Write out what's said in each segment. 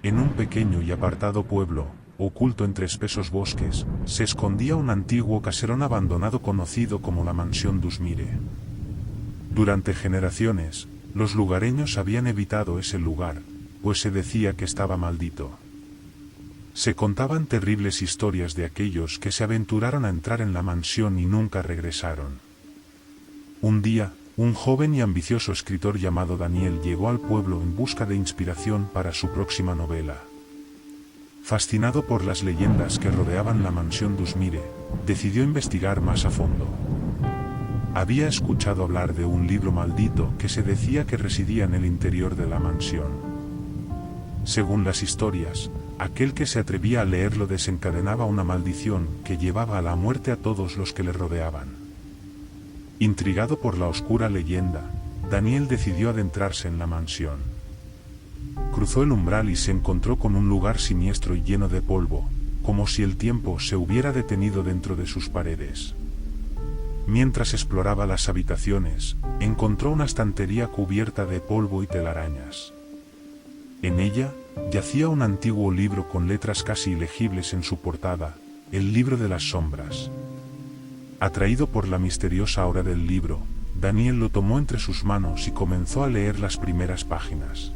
En un pequeño y apartado pueblo, oculto entre espesos bosques, se escondía un antiguo caserón abandonado conocido como la Mansión Dusmire. Durante generaciones, los lugareños habían evitado ese lugar, pues se decía que estaba maldito. Se contaban terribles historias de aquellos que se aventuraron a entrar en la mansión y nunca regresaron. Un día, un joven y ambicioso escritor llamado Daniel llegó al pueblo en busca de inspiración para su próxima novela. Fascinado por las leyendas que rodeaban la Mansión Dusmire, decidió investigar más a fondo. Había escuchado hablar de un libro maldito que se decía que residía en el interior de la mansión. Según las historias, aquel que se atrevía a leerlo desencadenaba una maldición que llevaba a la muerte a todos los que le rodeaban. Intrigado por la oscura leyenda, Daniel decidió adentrarse en la mansión. Cruzó el umbral y se encontró con un lugar siniestro y lleno de polvo, como si el tiempo se hubiera detenido dentro de sus paredes. Mientras exploraba las habitaciones, encontró una estantería cubierta de polvo y telarañas. En ella, yacía un antiguo libro con letras casi ilegibles en su portada, el libro de las sombras. Atraído por la misteriosa aura del libro, Daniel lo tomó entre sus manos y comenzó a leer las primeras páginas.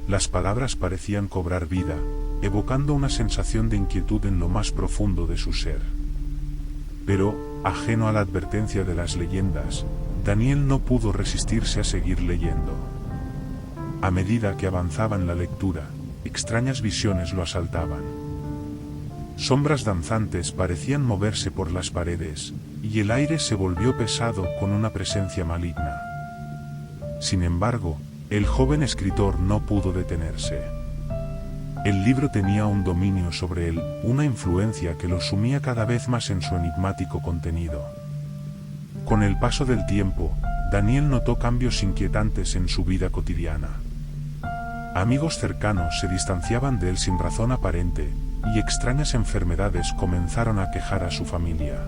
Las palabras parecían cobrar vida, evocando una sensación de inquietud en lo más profundo de su ser. Pero, ajeno a la advertencia de las leyendas, Daniel no pudo resistirse a seguir leyendo. A medida que avanzaba en la lectura, extrañas visiones lo asaltaban. Sombras danzantes parecían moverse por las paredes, y el aire se volvió pesado con una presencia maligna. Sin embargo, el joven escritor no pudo detenerse. El libro tenía un dominio sobre él, una influencia que lo sumía cada vez más en su enigmático contenido. Con el paso del tiempo, Daniel notó cambios inquietantes en su vida cotidiana. Amigos cercanos se distanciaban de él sin razón aparente, y extrañas enfermedades comenzaron a quejar a su familia.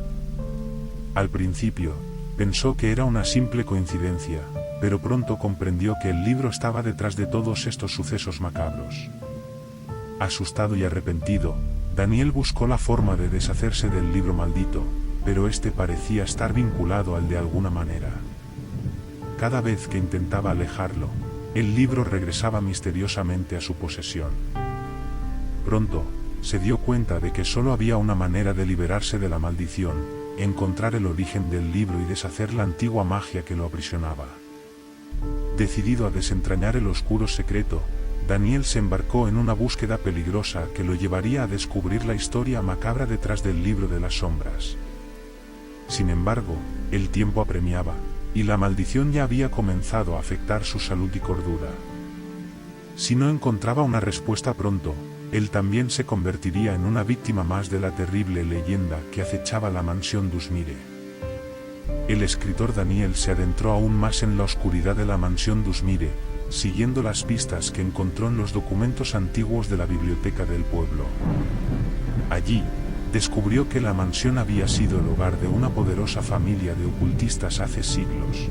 Al principio, pensó que era una simple coincidencia, pero pronto comprendió que el libro estaba detrás de todos estos sucesos macabros. Asustado y arrepentido, Daniel buscó la forma de deshacerse del libro maldito, pero este parecía estar vinculado al de alguna manera. Cada vez que intentaba alejarlo, el libro regresaba misteriosamente a su posesión. Pronto, se dio cuenta de que solo había una manera de liberarse de la maldición: encontrar el origen del libro y deshacer la antigua magia que lo aprisionaba. Decidido a desentrañar el oscuro secreto, Daniel se embarcó en una búsqueda peligrosa que lo llevaría a descubrir la historia macabra detrás del libro de las sombras. Sin embargo, el tiempo apremiaba, y la maldición ya había comenzado a afectar su salud y cordura. Si no encontraba una respuesta pronto, él también se convertiría en una víctima más de la terrible leyenda que acechaba la Mansión Dusmire. El escritor Daniel se adentró aún más en la oscuridad de la Mansión Dusmire, siguiendo las pistas que encontró en los documentos antiguos de la biblioteca del pueblo. Allí, descubrió que la mansión había sido el hogar de una poderosa familia de ocultistas hace siglos.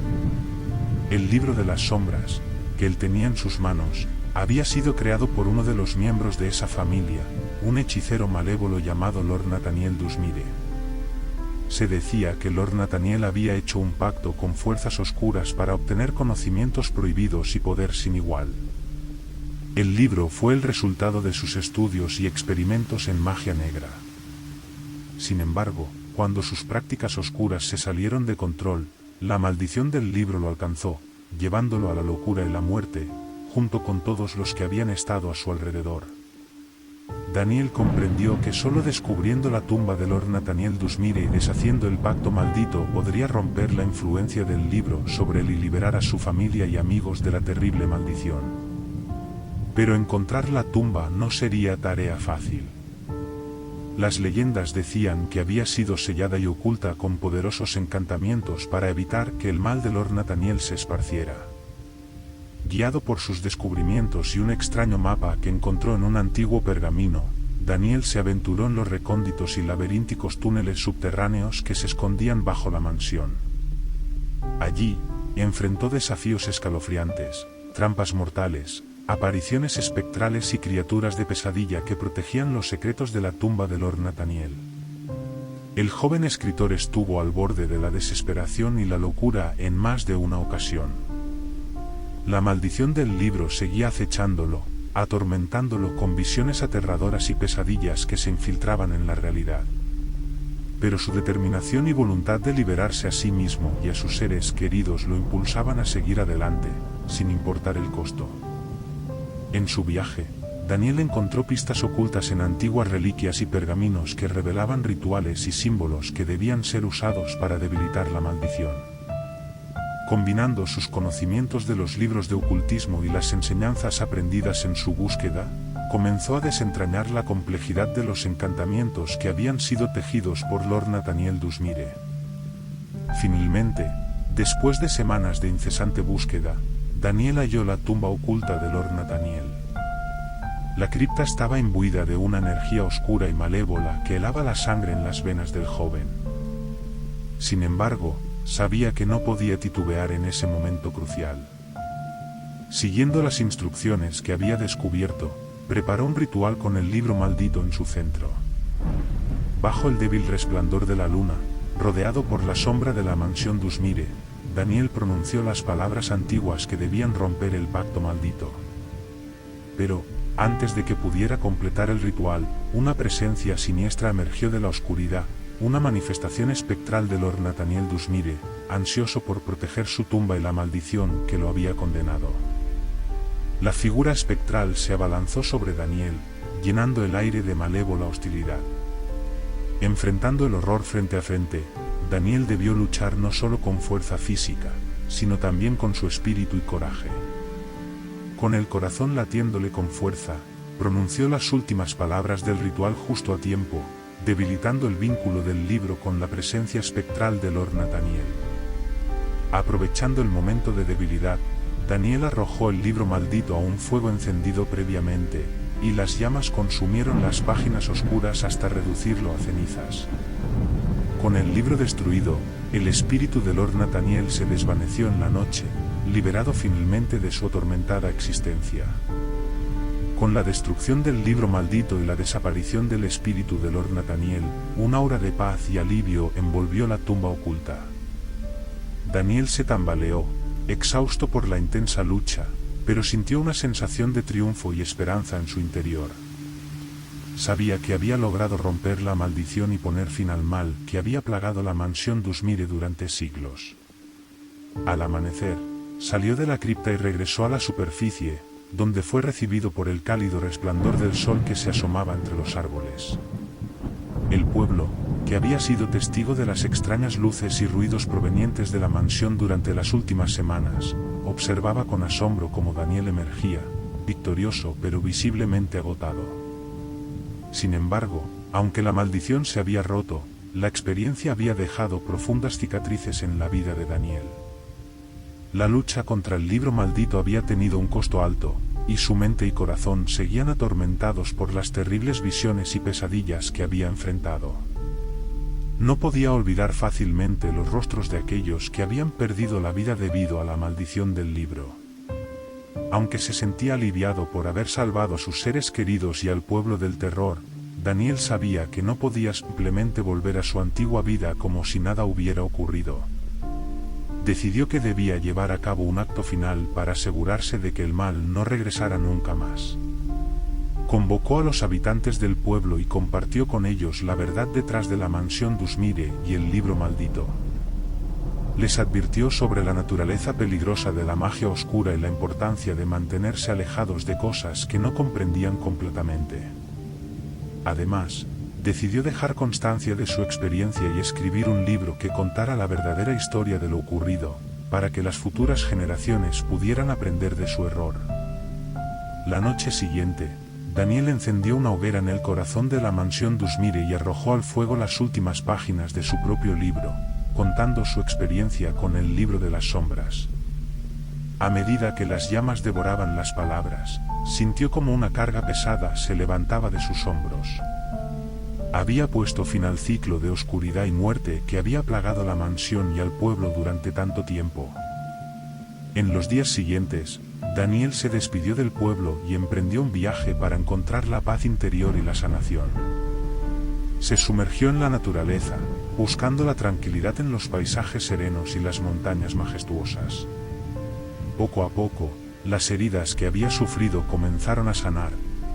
El libro de las sombras, que él tenía en sus manos, había sido creado por uno de los miembros de esa familia, un hechicero malévolo llamado Lord Nathaniel Dusmire. Se decía que Lord Nathaniel había hecho un pacto con fuerzas oscuras para obtener conocimientos prohibidos y poder sin igual. El libro fue el resultado de sus estudios y experimentos en magia negra. Sin embargo, cuando sus prácticas oscuras se salieron de control, la maldición del libro lo alcanzó, llevándolo a la locura y la muerte, junto con todos los que habían estado a su alrededor. Daniel comprendió que solo descubriendo la tumba de Lord Nathaniel Dusmire y deshaciendo el pacto maldito podría romper la influencia del libro sobre él y liberar a su familia y amigos de la terrible maldición. Pero encontrar la tumba no sería tarea fácil. Las leyendas decían que había sido sellada y oculta con poderosos encantamientos para evitar que el mal de Lord Nathaniel se esparciera. Guiado por sus descubrimientos y un extraño mapa que encontró en un antiguo pergamino, Daniel se aventuró en los recónditos y laberínticos túneles subterráneos que se escondían bajo la mansión. Allí, enfrentó desafíos escalofriantes, trampas mortales, apariciones espectrales y criaturas de pesadilla que protegían los secretos de la tumba de Lord Nathaniel. El joven escritor estuvo al borde de la desesperación y la locura en más de una ocasión. La maldición del libro seguía acechándolo, atormentándolo con visiones aterradoras y pesadillas que se infiltraban en la realidad. Pero su determinación y voluntad de liberarse a sí mismo y a sus seres queridos lo impulsaban a seguir adelante, sin importar el costo. En su viaje, Daniel encontró pistas ocultas en antiguas reliquias y pergaminos que revelaban rituales y símbolos que debían ser usados para debilitar la maldición. Combinando sus conocimientos de los libros de ocultismo y las enseñanzas aprendidas en su búsqueda, comenzó a desentrañar la complejidad de los encantamientos que habían sido tejidos por Lord Nathaniel Dusmire. Finalmente, después de semanas de incesante búsqueda, Daniel halló la tumba oculta de Lord Nathaniel. La cripta estaba imbuida de una energía oscura y malévola que helaba la sangre en las venas del joven. Sin embargo, sabía que no podía titubear en ese momento crucial. Siguiendo las instrucciones que había descubierto, preparó un ritual con el libro maldito en su centro. Bajo el débil resplandor de la luna, rodeado por la sombra de la mansión Dusmire, Daniel pronunció las palabras antiguas que debían romper el pacto maldito. Pero, antes de que pudiera completar el ritual, una presencia siniestra emergió de la oscuridad, una manifestación espectral de Lord Nathaniel Dusmire, ansioso por proteger su tumba y la maldición que lo había condenado. La figura espectral se abalanzó sobre Daniel, llenando el aire de malévola hostilidad. Enfrentando el horror frente a frente, Daniel debió luchar no solo con fuerza física, sino también con su espíritu y coraje. Con el corazón latiéndole con fuerza, pronunció las últimas palabras del ritual justo a tiempo, debilitando el vínculo del libro con la presencia espectral de Lord Nathaniel. Aprovechando el momento de debilidad, Daniel arrojó el libro maldito a un fuego encendido previamente, y las llamas consumieron las páginas oscuras hasta reducirlo a cenizas. Con el libro destruido, el espíritu de Lord Nathaniel se desvaneció en la noche, liberado finalmente de su atormentada existencia. Con la destrucción del libro maldito y la desaparición del espíritu de Lord Nathaniel, un aura de paz y alivio envolvió la tumba oculta. Daniel se tambaleó, exhausto por la intensa lucha, pero sintió una sensación de triunfo y esperanza en su interior. Sabía que había logrado romper la maldición y poner fin al mal que había plagado la mansión Dusmire durante siglos. Al amanecer, salió de la cripta y regresó a la superficie, donde fue recibido por el cálido resplandor del sol que se asomaba entre los árboles. El pueblo, que había sido testigo de las extrañas luces y ruidos provenientes de la mansión durante las últimas semanas, observaba con asombro cómo Daniel emergía, victorioso pero visiblemente agotado. Sin embargo, aunque la maldición se había roto, la experiencia había dejado profundas cicatrices en la vida de Daniel. La lucha contra el libro maldito había tenido un costo alto, y su mente y corazón seguían atormentados por las terribles visiones y pesadillas que había enfrentado. No podía olvidar fácilmente los rostros de aquellos que habían perdido la vida debido a la maldición del libro. Aunque se sentía aliviado por haber salvado a sus seres queridos y al pueblo del terror, Daniel sabía que no podía simplemente volver a su antigua vida como si nada hubiera ocurrido. Decidió que debía llevar a cabo un acto final para asegurarse de que el mal no regresara nunca más. Convocó a los habitantes del pueblo y compartió con ellos la verdad detrás de la mansión Dusmire y el libro maldito. Les advirtió sobre la naturaleza peligrosa de la magia oscura y la importancia de mantenerse alejados de cosas que no comprendían completamente. Además, decidió dejar constancia de su experiencia y escribir un libro que contara la verdadera historia de lo ocurrido, para que las futuras generaciones pudieran aprender de su error. La noche siguiente, Daniel encendió una hoguera en el corazón de la mansión Dusmire y arrojó al fuego las últimas páginas de su propio libro, contando su experiencia con el libro de las sombras. A medida que las llamas devoraban las palabras, sintió como una carga pesada se levantaba de sus hombros. Había puesto fin al ciclo de oscuridad y muerte que había plagado la mansión y al pueblo durante tanto tiempo. En los días siguientes, Daniel se despidió del pueblo y emprendió un viaje para encontrar la paz interior y la sanación. Se sumergió en la naturaleza, buscando la tranquilidad en los paisajes serenos y las montañas majestuosas. Poco a poco, las heridas que había sufrido comenzaron a sanar,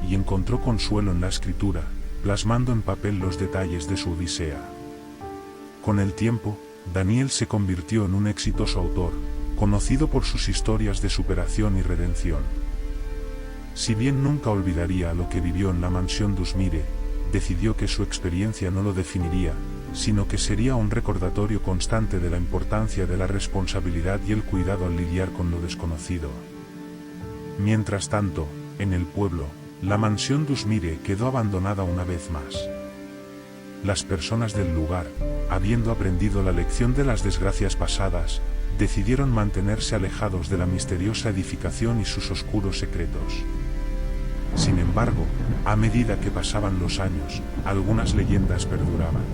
y encontró consuelo en la escritura, plasmando en papel los detalles de su odisea. Con el tiempo, Daniel se convirtió en un exitoso autor, conocido por sus historias de superación y redención. Si bien nunca olvidaría lo que vivió en la mansión Dusmire, decidió que su experiencia no lo definiría, sino que sería un recordatorio constante de la importancia de la responsabilidad y el cuidado al lidiar con lo desconocido. Mientras tanto, en el pueblo, la mansión Dusmire quedó abandonada una vez más. Las personas del lugar, habiendo aprendido la lección de las desgracias pasadas, decidieron mantenerse alejados de la misteriosa edificación y sus oscuros secretos. Sin embargo, a medida que pasaban los años, algunas leyendas perduraban.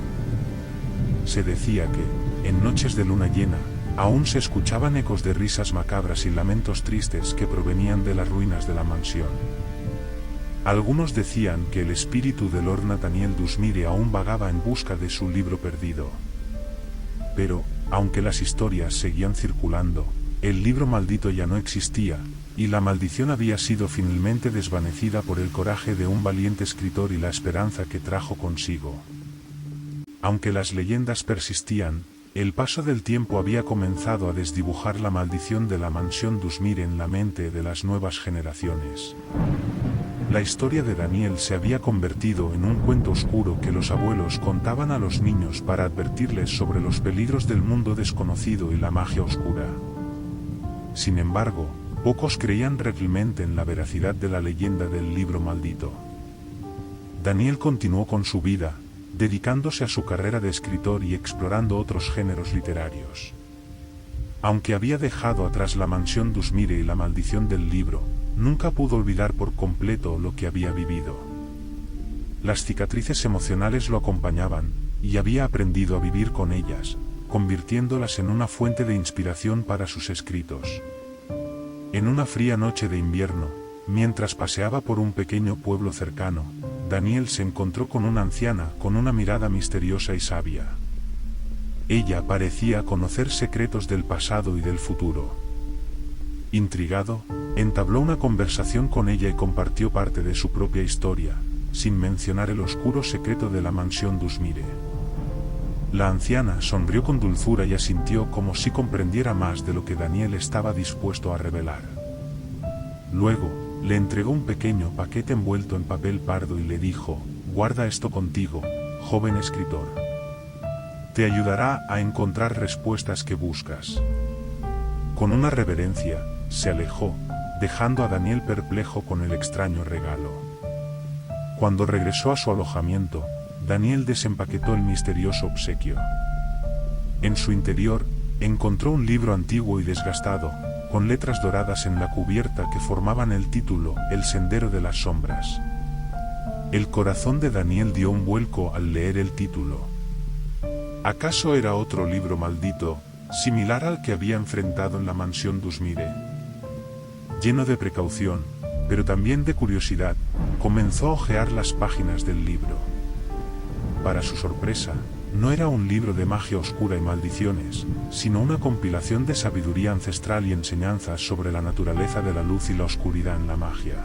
Se decía que, en noches de luna llena, aún se escuchaban ecos de risas macabras y lamentos tristes que provenían de las ruinas de la mansión. Algunos decían que el espíritu de Lord Nathaniel Dusmire aún vagaba en busca de su libro perdido. Pero, aunque las historias seguían circulando, el libro maldito ya no existía, y la maldición había sido finalmente desvanecida por el coraje de un valiente escritor y la esperanza que trajo consigo. Aunque las leyendas persistían, el paso del tiempo había comenzado a desdibujar la maldición de la mansión Dusmire en la mente de las nuevas generaciones. La historia de Daniel se había convertido en un cuento oscuro que los abuelos contaban a los niños para advertirles sobre los peligros del mundo desconocido y la magia oscura. Sin embargo, pocos creían realmente en la veracidad de la leyenda del libro maldito. Daniel continuó con su vida, dedicándose a su carrera de escritor y explorando otros géneros literarios. Aunque había dejado atrás la mansión Dusmire y la maldición del libro, nunca pudo olvidar por completo lo que había vivido. Las cicatrices emocionales lo acompañaban, y había aprendido a vivir con ellas, convirtiéndolas en una fuente de inspiración para sus escritos. En una fría noche de invierno, mientras paseaba por un pequeño pueblo cercano, Daniel se encontró con una anciana con una mirada misteriosa y sabia. Ella parecía conocer secretos del pasado y del futuro. Intrigado, entabló una conversación con ella y compartió parte de su propia historia, sin mencionar el oscuro secreto de la mansión Dusmire. La anciana sonrió con dulzura y asintió como si comprendiera más de lo que Daniel estaba dispuesto a revelar. Luego, le entregó un pequeño paquete envuelto en papel pardo y le dijo: «Guarda esto contigo, joven escritor. Te ayudará a encontrar respuestas que buscas». Con una reverencia, se alejó, dejando a Daniel perplejo con el extraño regalo. Cuando regresó a su alojamiento, Daniel desempaquetó el misterioso obsequio. En su interior, encontró un libro antiguo y desgastado, con letras doradas en la cubierta que formaban el título El Sendero de las Sombras. El corazón de Daniel dio un vuelco al leer el título. ¿Acaso era otro libro maldito, similar al que había enfrentado en la mansión Dusmire? Lleno de precaución, pero también de curiosidad, comenzó a hojear las páginas del libro. Para su sorpresa, no era un libro de magia oscura y maldiciones, sino una compilación de sabiduría ancestral y enseñanzas sobre la naturaleza de la luz y la oscuridad en la magia.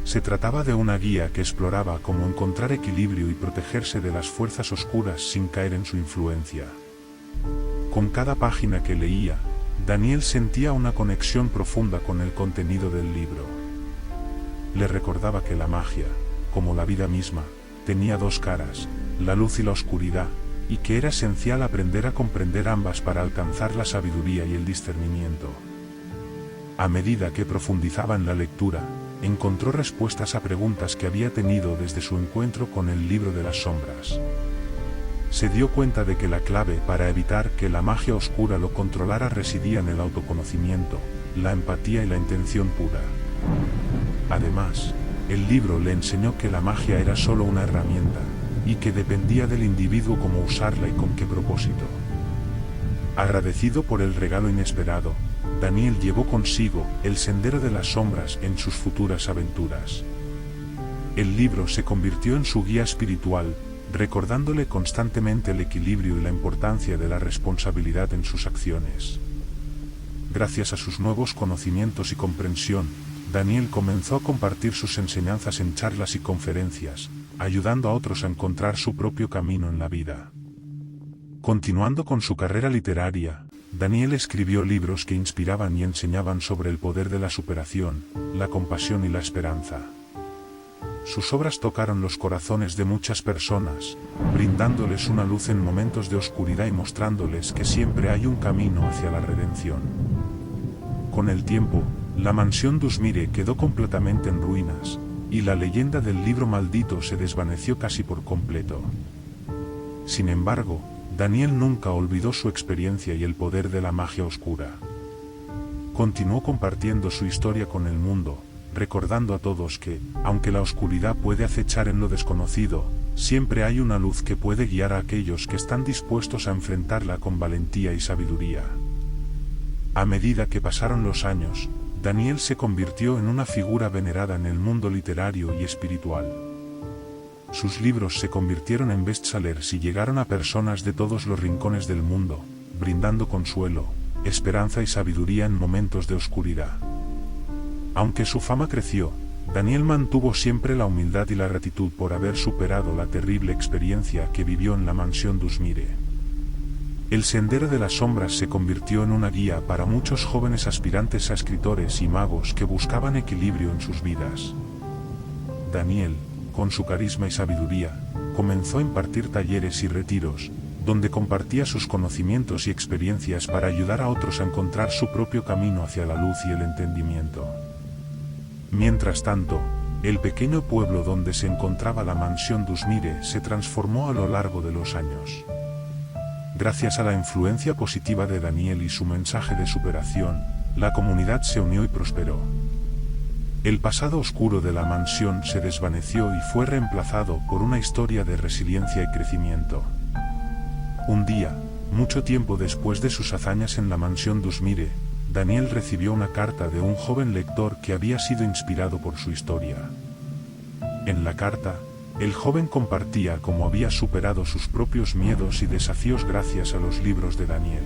Se trataba de una guía que exploraba cómo encontrar equilibrio y protegerse de las fuerzas oscuras sin caer en su influencia. Con cada página que leía, Daniel sentía una conexión profunda con el contenido del libro. Le recordaba que la magia, como la vida misma, tenía dos caras, la luz y la oscuridad, y que era esencial aprender a comprender ambas para alcanzar la sabiduría y el discernimiento. A medida que profundizaba en la lectura, encontró respuestas a preguntas que había tenido desde su encuentro con el libro de las sombras. Se dio cuenta de que la clave para evitar que la magia oscura lo controlara residía en el autoconocimiento, la empatía y la intención pura. Además, el libro le enseñó que la magia era solo una herramienta, y que dependía del individuo cómo usarla y con qué propósito. Agradecido por el regalo inesperado, Daniel llevó consigo el sendero de las sombras en sus futuras aventuras. El libro se convirtió en su guía espiritual, recordándole constantemente el equilibrio y la importancia de la responsabilidad en sus acciones. Gracias a sus nuevos conocimientos y comprensión, Daniel comenzó a compartir sus enseñanzas en charlas y conferencias, ayudando a otros a encontrar su propio camino en la vida. Continuando con su carrera literaria, Daniel escribió libros que inspiraban y enseñaban sobre el poder de la superación, la compasión y la esperanza. Sus obras tocaron los corazones de muchas personas, brindándoles una luz en momentos de oscuridad y mostrándoles que siempre hay un camino hacia la redención. Con el tiempo, la mansión Dusmire quedó completamente en ruinas, y la leyenda del libro maldito se desvaneció casi por completo. Sin embargo, Daniel nunca olvidó su experiencia y el poder de la magia oscura. Continuó compartiendo su historia con el mundo, recordando a todos que, aunque la oscuridad puede acechar en lo desconocido, siempre hay una luz que puede guiar a aquellos que están dispuestos a enfrentarla con valentía y sabiduría. A medida que pasaron los años, Daniel se convirtió en una figura venerada en el mundo literario y espiritual. Sus libros se convirtieron en bestsellers y llegaron a personas de todos los rincones del mundo, brindando consuelo, esperanza y sabiduría en momentos de oscuridad. Aunque su fama creció, Daniel mantuvo siempre la humildad y la gratitud por haber superado la terrible experiencia que vivió en la mansión Dusmire. El sendero de las sombras se convirtió en una guía para muchos jóvenes aspirantes a escritores y magos que buscaban equilibrio en sus vidas. Daniel, con su carisma y sabiduría, comenzó a impartir talleres y retiros, donde compartía sus conocimientos y experiencias para ayudar a otros a encontrar su propio camino hacia la luz y el entendimiento. Mientras tanto, el pequeño pueblo donde se encontraba la mansión Dusmire se transformó a lo largo de los años. Gracias a la influencia positiva de Daniel y su mensaje de superación, la comunidad se unió y prosperó. El pasado oscuro de la mansión se desvaneció y fue reemplazado por una historia de resiliencia y crecimiento. Un día, mucho tiempo después de sus hazañas en la mansión Dusmire, Daniel recibió una carta de un joven lector que había sido inspirado por su historia. En la carta, el joven compartía cómo había superado sus propios miedos y desafíos gracias a los libros de Daniel.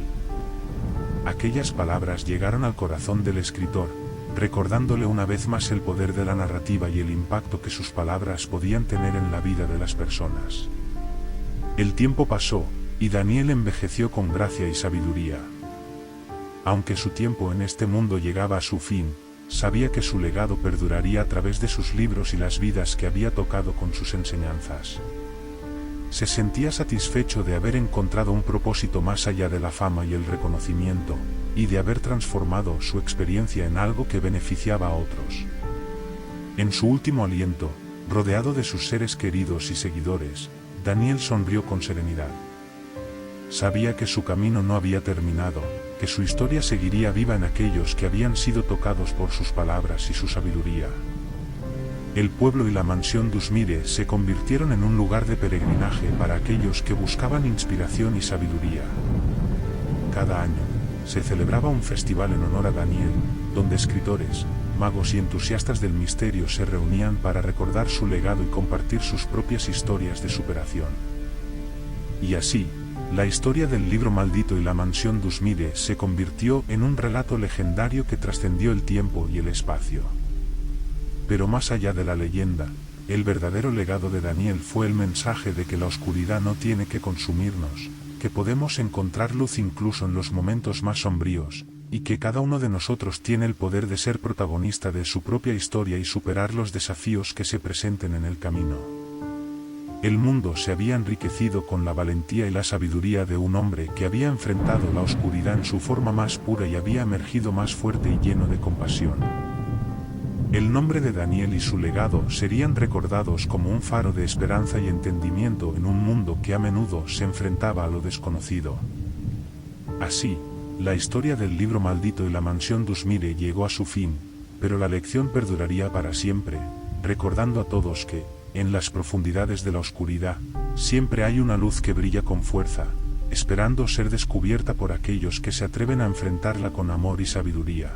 Aquellas palabras llegaron al corazón del escritor, recordándole una vez más el poder de la narrativa y el impacto que sus palabras podían tener en la vida de las personas. El tiempo pasó, y Daniel envejeció con gracia y sabiduría. Aunque su tiempo en este mundo llegaba a su fin, sabía que su legado perduraría a través de sus libros y las vidas que había tocado con sus enseñanzas. Se sentía satisfecho de haber encontrado un propósito más allá de la fama y el reconocimiento, y de haber transformado su experiencia en algo que beneficiaba a otros. En su último aliento, rodeado de sus seres queridos y seguidores, Daniel sonrió con serenidad. Sabía que su camino no había terminado, que su historia seguiría viva en aquellos que habían sido tocados por sus palabras y su sabiduría. El pueblo y la mansión Dusmire se convirtieron en un lugar de peregrinaje para aquellos que buscaban inspiración y sabiduría. Cada año, se celebraba un festival en honor a Daniel, donde escritores, magos y entusiastas del misterio se reunían para recordar su legado y compartir sus propias historias de superación. Y así, la historia del libro maldito y la mansión Dusmire se convirtió en un relato legendario que trascendió el tiempo y el espacio. Pero más allá de la leyenda, el verdadero legado de Daniel fue el mensaje de que la oscuridad no tiene que consumirnos, que podemos encontrar luz incluso en los momentos más sombríos, y que cada uno de nosotros tiene el poder de ser protagonista de su propia historia y superar los desafíos que se presenten en el camino. El mundo se había enriquecido con la valentía y la sabiduría de un hombre que había enfrentado la oscuridad en su forma más pura y había emergido más fuerte y lleno de compasión. El nombre de Daniel y su legado serían recordados como un faro de esperanza y entendimiento en un mundo que a menudo se enfrentaba a lo desconocido. Así, la historia del libro maldito y la mansión Dusmire llegó a su fin, pero la lección perduraría para siempre, recordando a todos que, en las profundidades de la oscuridad, siempre hay una luz que brilla con fuerza, esperando ser descubierta por aquellos que se atreven a enfrentarla con amor y sabiduría.